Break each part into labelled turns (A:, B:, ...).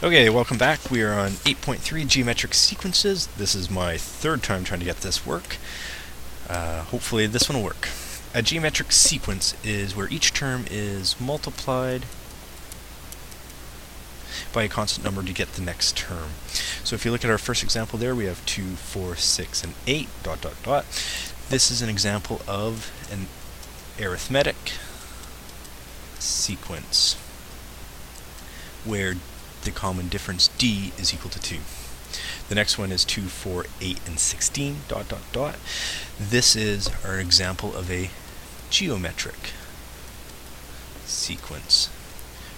A: Okay, welcome back. We are on 8.3 geometric sequences. This is my third time trying to get this work. Hopefully this one will work. A geometric sequence is where each term is multiplied by a constant number to get the next term. So if you look at our first example there, we have 2, 4, 6, and 8, ... This is an example of an arithmetic sequence where the common difference d is equal to 2. The next one is 2, 4, 8, and 16, ... This is our example of a geometric sequence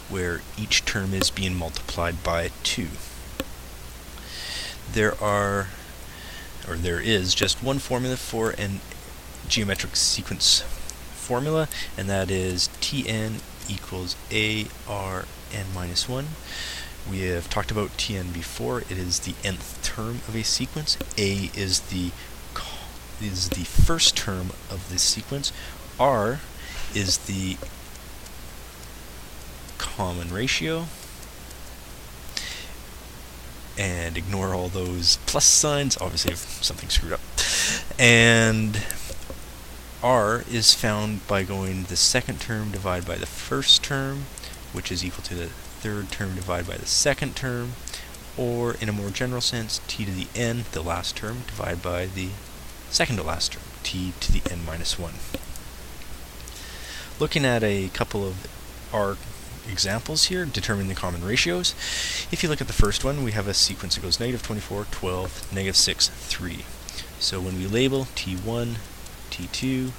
A: where each term is being multiplied by 2. There is just one formula for an geometric sequence formula, and that is Tn equals ARn minus 1. We have talked about Tn before. It is the nth term of a sequence. A is the first term of this sequence. R is the common ratio. And ignore all those plus signs, obviously if something screwed up. And R is found by going the second term divided by the first term, which is equal to the third term divided by the second term, or in a more general sense, t to the n, the last term, divided by the second to last term, t to the n minus 1. Looking at a couple of R examples here, determining the common ratios. If you look at the first one, we have a sequence that goes negative 24, 12, negative 6, 3. So when we label T1, T2,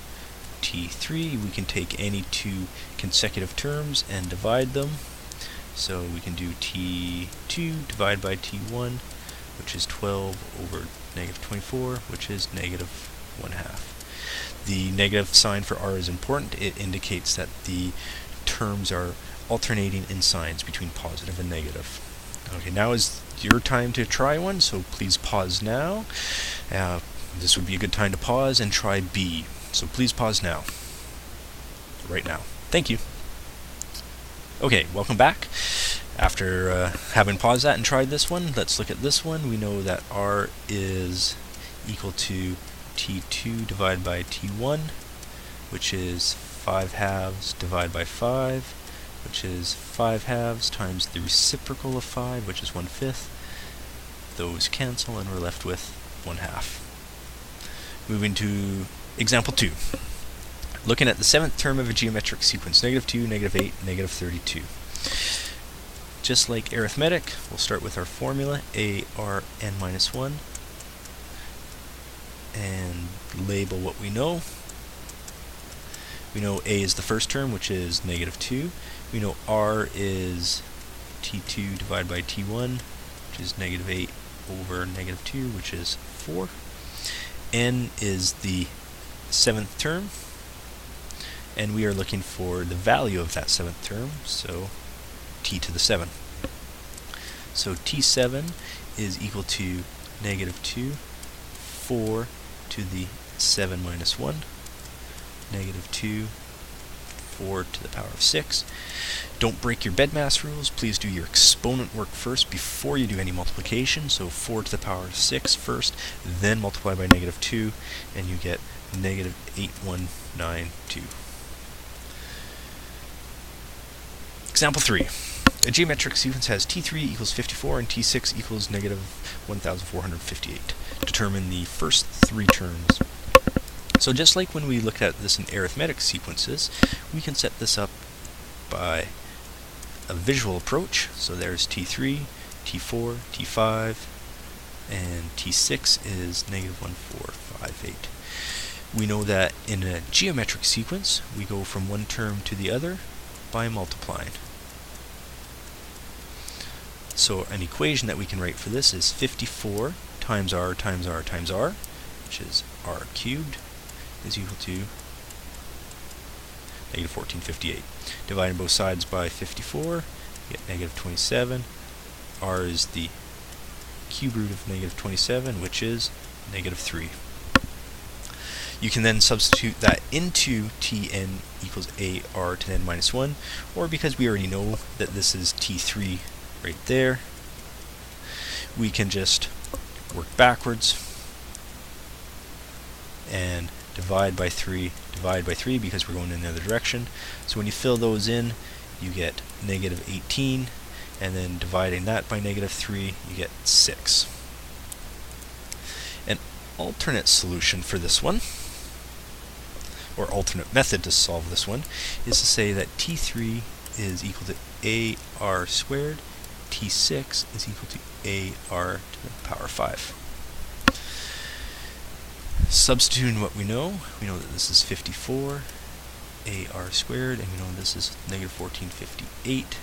A: T3, we can take any two consecutive terms and divide them. So we can do T2 divided by T1, which is 12 over negative 24, which is negative 1/2. The negative sign for R is important. It indicates that the terms are alternating in signs between positive and negative. Okay, now is your time to try one, so please pause now. This would be a good time to pause and try B. So please pause now. Right now. Thank you. Okay, welcome back. After having paused that and tried this one, let's look at this one. We know that R is equal to T2 divided by T1, which is 5/2 divided by 5, which is 5/2 times the reciprocal of 5, which is 1/5. Those cancel and we're left with 1/2. Moving to example 2. Looking at the seventh term of a geometric sequence, negative 2, negative 8, negative 32. Just like arithmetic, we'll start with our formula, ARn minus 1, and label what we know. We know A is the first term, which is negative 2. We know R is T2 divided by T1, which is negative 8 over negative 2, which is 4. N is the seventh term, and we are looking for the value of that seventh term, so t to the 7. So T7 is equal to negative 2, 4 to the 7 minus 1, negative 2, 4 to the power of 6. Don't break your bedmass rules. Please do your exponent work first before you do any multiplication. So 4 to the power of 6 first, then multiply by negative 2, and you get negative 8192. Example 3. A geometric sequence has T3 equals 54 and T6 equals negative 1458. Determine the first three terms. So just like when we look at this in arithmetic sequences, we can set this up by a visual approach. So there's T3, T4, T5, and T6 is negative 1458. We know that in a geometric sequence, we go from one term to the other by multiplying. So an equation that we can write for this is 54 times R times R times R, which is R cubed, is equal to negative 1458. Dividing both sides by 54, you get negative 27. R is the cube root of negative 27, which is negative 3. You can then substitute that into Tn equals AR to n minus 1, or because we already know that this is T3 right there, we can just work backwards and divide by 3 because we're going in the other direction. So when you fill those in, you get negative 18, and then dividing that by negative 3, you get 6. An alternate solution for this one, or alternate method to solve this one, is to say that T3 is equal to AR squared, T6 is equal to AR to the power 5. Substituting what we know that this is 54 AR squared, and we know this is negative 1458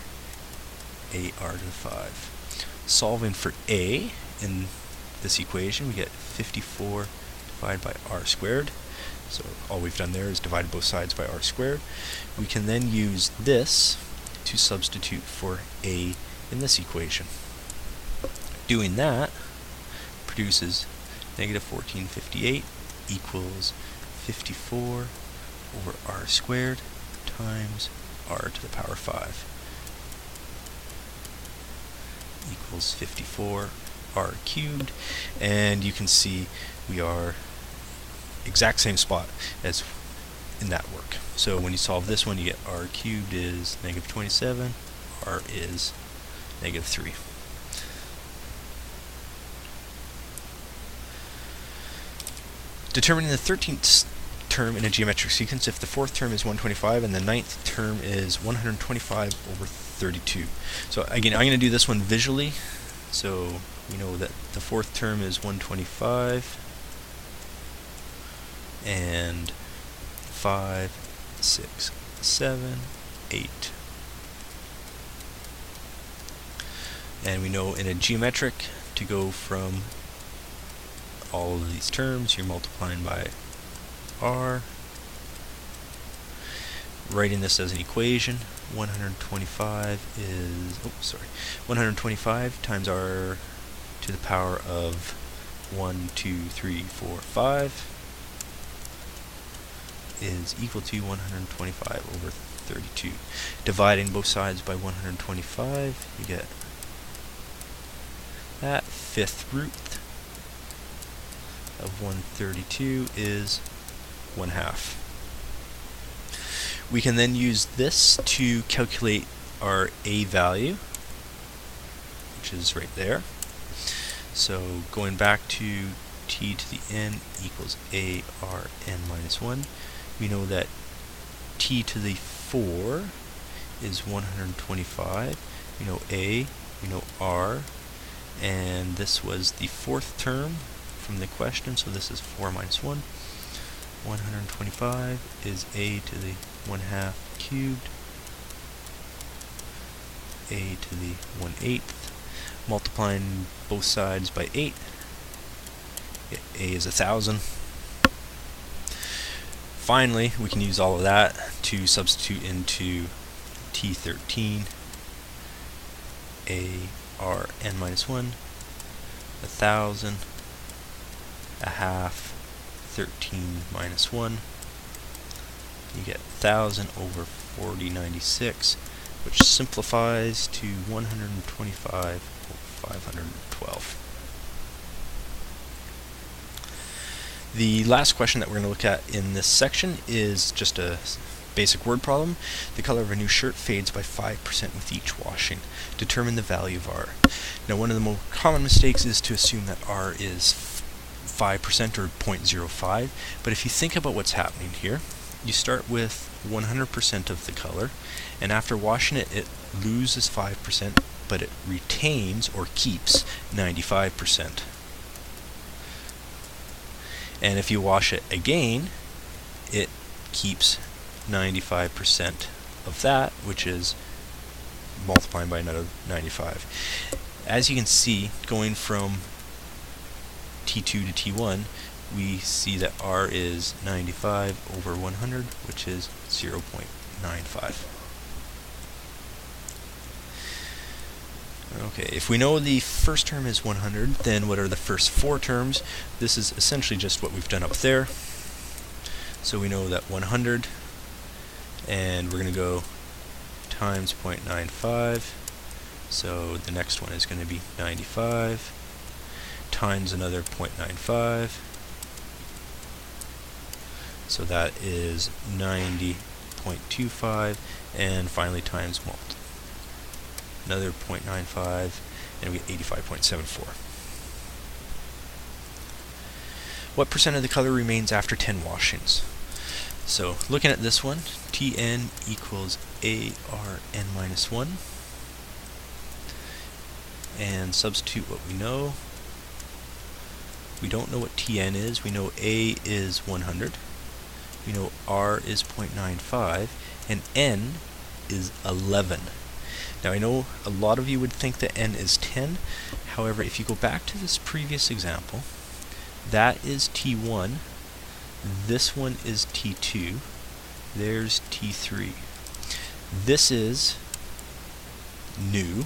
A: AR to the 5. Solving for A in this equation, we get 54 divided by R squared. So all we've done there is divided both sides by R squared. We can then use this to substitute for A in this equation. Doing that produces negative 1458 equals 54 over R squared times R to the power 5 equals 54 R cubed, and you can see we are exact same spot as in that work. So when you solve this one, you get R cubed is negative 27, R is negative 3. Determining the 13th term in a geometric sequence if the 4th term is 125 and the 9th term is 125 over 32. So again, I'm going to do this one visually. So we know that the 4th term is 125 and 5, 6, 7, 8. And we know in a geometric, to go from all of these terms, you're multiplying by R. Writing this as an equation, 125 times R to the power of 1, 2, 3, 4, 5 is equal to 125 over 32. Dividing both sides by 125, you get that 5th root of 132 is 1/2. We can then use this to calculate our A value, which is right there. So going back to t to the n equals AR n minus 1, we know that t to the 4 is 125. We know A, we know R, and this was the 4th term from the question, so this is 4 minus 1. 125 is A to the 1/2 cubed, A to the 1/8. Multiplying both sides by 8, A is 1,000. Finally, we can use all of that to substitute into T13, AR n minus 1, 1,000, 1/2, 13 minus 1. You get 1,000 over 4096, which simplifies to 125 over 512. The last question that we're going to look at in this section is just a basic word problem. The color of a new shirt fades by 5% with each washing. Determine the value of R. Now, one of the more common mistakes is to assume that R is 5% or 0.05, but if you think about what's happening here, you start with 100% of the color, and after washing it, it loses 5%, but it retains or keeps 95%. And if you wash it again, it keeps 95% of that, which is multiplying by another 95. As you can see, going from T2 to T1, we see that R is 95 over 100, which is 0.95. Okay, if we know the first term is 100, then what are the first 4 terms? This is essentially just what we've done up there. So we know that 100, and we're going to go times 0.95. So the next one is going to be 95 times another 0.95. So that is 90.25, and finally times mult. Another 0.95, and we get 85.74. What percent of the color remains after 10 washings? So looking at this one, Tn equals Arn minus 1, and substitute what we know. We don't know what Tn is. We know A is 100. We know R is 0.95, and N is 11. Now I know a lot of you would think that N is 10. However, if you go back to this previous example, that is T1, this one is T2, there's T3. This is new,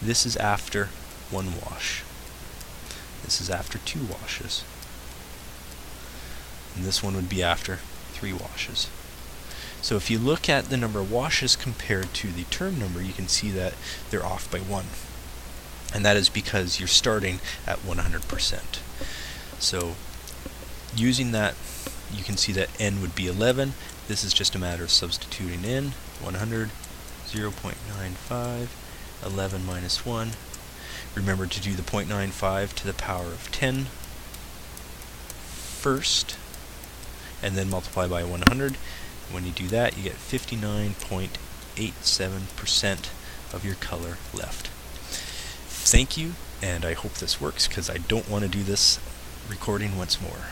A: this is after 1 wash, this is after 2 washes, and this one would be after 3 washes. So if you look at the number of washes compared to the term number, you can see that they're off by 1. And that is because you're starting at 100%. So using that, you can see that N would be 11. This is just a matter of substituting in 100, 0.95, 11 minus 1. Remember to do the 0.95 to the power of 10 first, and then multiply by 100. When you do that, you get 59.87% of your color left. Thank you, and I hope this works, because I don't want to do this recording once more.